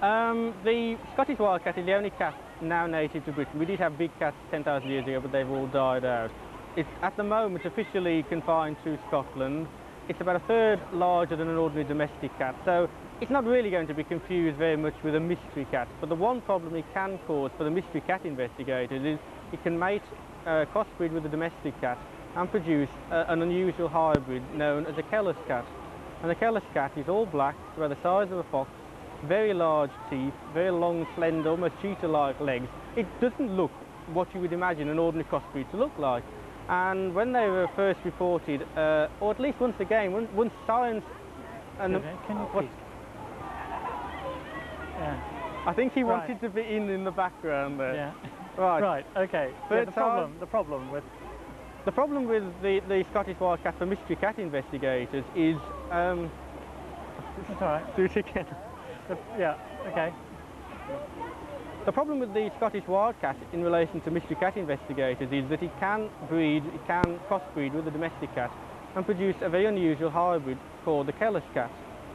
The Scottish wildcat is the only cat now native to Britain. We did have big cats 10,000 years ago, but they've all died out. It's at the moment officially confined to Scotland. It's about a third larger than an ordinary domestic cat, so it's not really going to be confused very much with a mystery cat. But the one problem it can cause for the mystery cat investigators is it can mate, crossbreed with a domestic cat and produce an unusual hybrid known as a Kellis cat. And the Kellis cat is all black, it's about the size of a fox, very large teeth, very long, slender, almost cheetah-like legs. It doesn't look what you would imagine an ordinary crossbreed to look like. And when they were first reported, or at least once again, once science and can you please? Yeah. I think he wanted to be in the background there. Yeah. Right. Right. Okay. Yeah, the problem with the Scottish wildcat for mystery cat investigators is It's all right. Do it again. Yeah. Okay. The problem with the Scottish wildcat in relation to mystery cat investigators is that it can crossbreed with a domestic cat and produce a very unusual hybrid called the Kellis cat,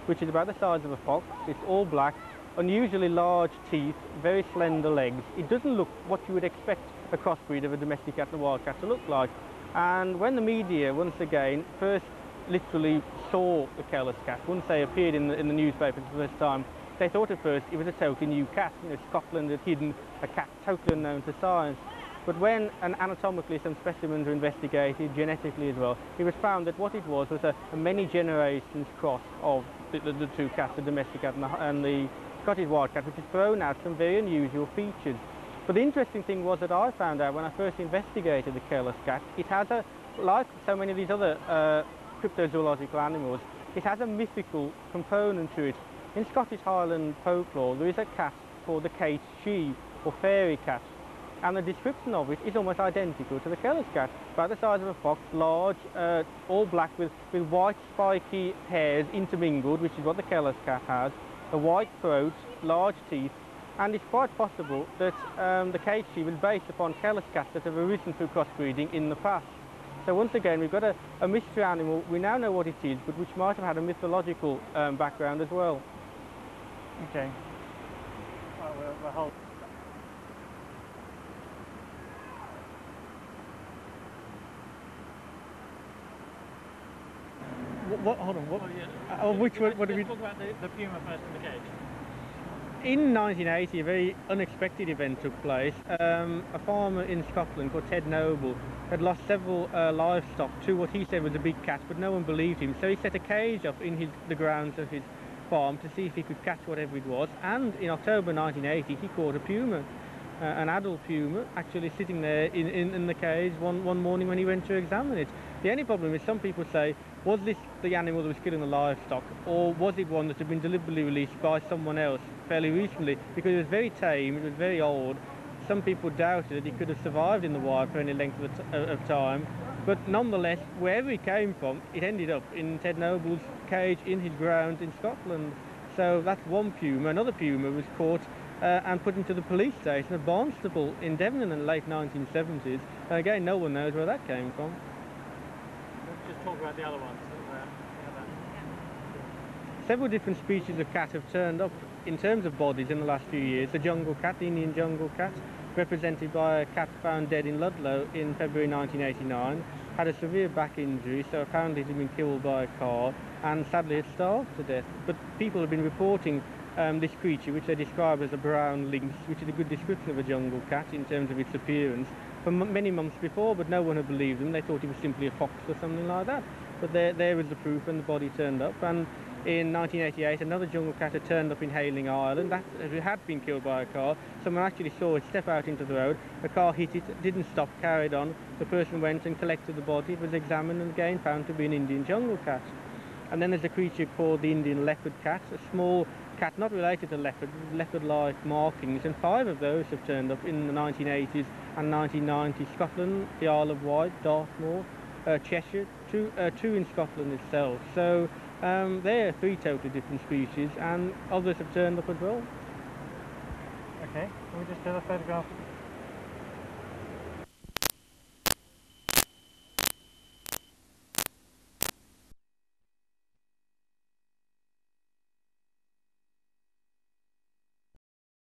which is about the size of a fox. It's all black, unusually large teeth, very slender legs. It doesn't look what you would expect a crossbreed of a domestic cat and a wildcat to look like. And when the media, once again, first literally saw the Kellis cat, once they appeared in the newspapers for the first time, they thought at first it was a totally new cat. You know, Scotland had hidden a cat totally unknown to science. But when anatomically some specimens were investigated, genetically as well, it was found that what it was a many generations cross of the two cats, the domestic cat and the Scottish wildcat, which has thrown out some very unusual features. But the interesting thing was that I found out when I first investigated the Kellis cat, it has like so many of these other cryptozoological animals, it has a mythical component to it. In Scottish Highland folklore, there is a cat called the czbikerguy, or fairy cat, and the description of it is almost identical to the Kellis cat. About the size of a fox, large, all black with white spiky hairs intermingled, which is what the Kellis cat has, a white throat, large teeth, and it's quite possible that the czbikerguy was based upon Kellis cats that have arisen through crossbreeding in the past. So once again, we've got a mystery animal. We now know what it is, but which might have had a mythological background as well. Okay. Right, we'll hold. What? Hold on. What? Oh, yeah. Which one? What do we talk about the puma first in the cage? In 1980, a very unexpected event took place. A farmer in Scotland called Ted Noble had lost several livestock to what he said was a big cat, but no one believed him. So he set a cage up in the grounds of his farm to see if he could catch whatever it was. And in October 1980, he caught a puma, an adult puma, actually sitting there in the cage one morning when he went to examine it. The only problem is some people say, was this the animal that was killing the livestock, or was it one that had been deliberately released by someone else fairly recently? Because it was very tame, it was very old. Some people doubted that it could have survived in the wild for any length of time. But nonetheless, wherever it came from, it ended up in Ted Noble's cage in his grounds in Scotland. So that's one puma. Another puma was caught and put into the police station at Barnstaple in Devon in the late 1970s. Again, no one knows where that came from. Let's just talk about the other ones. Several different species of cat have turned up in terms of bodies in the last few years. The jungle cat, the Indian jungle cat, represented by a cat found dead in Ludlow in February 1989, had a severe back injury, so apparently it had been killed by a car, and sadly it starved to death. But people have been reporting this creature, which they describe as a brown lynx, which is a good description of a jungle cat in terms of its appearance, for many months before, but no one had believed them. They thought it was simply a fox or something like that. But there was the proof when the body turned up. And in 1988, another jungle cat had turned up in Hayling, Ireland. That had been killed by a car. Someone actually saw it step out into the road. The car hit it, didn't stop, carried on. The person went and collected the body. It was examined and again found to be an Indian jungle cat. And then there's a creature called the Indian leopard cat, a small cat not related to leopard, with leopard-like markings, and 5 of those have turned up in the 1980s and 1990s. Scotland, the Isle of Wight, Dartmoor, Cheshire, two in Scotland itself. So there are 3 totally different species, and others have turned up as well. Okay, can we just do a photograph?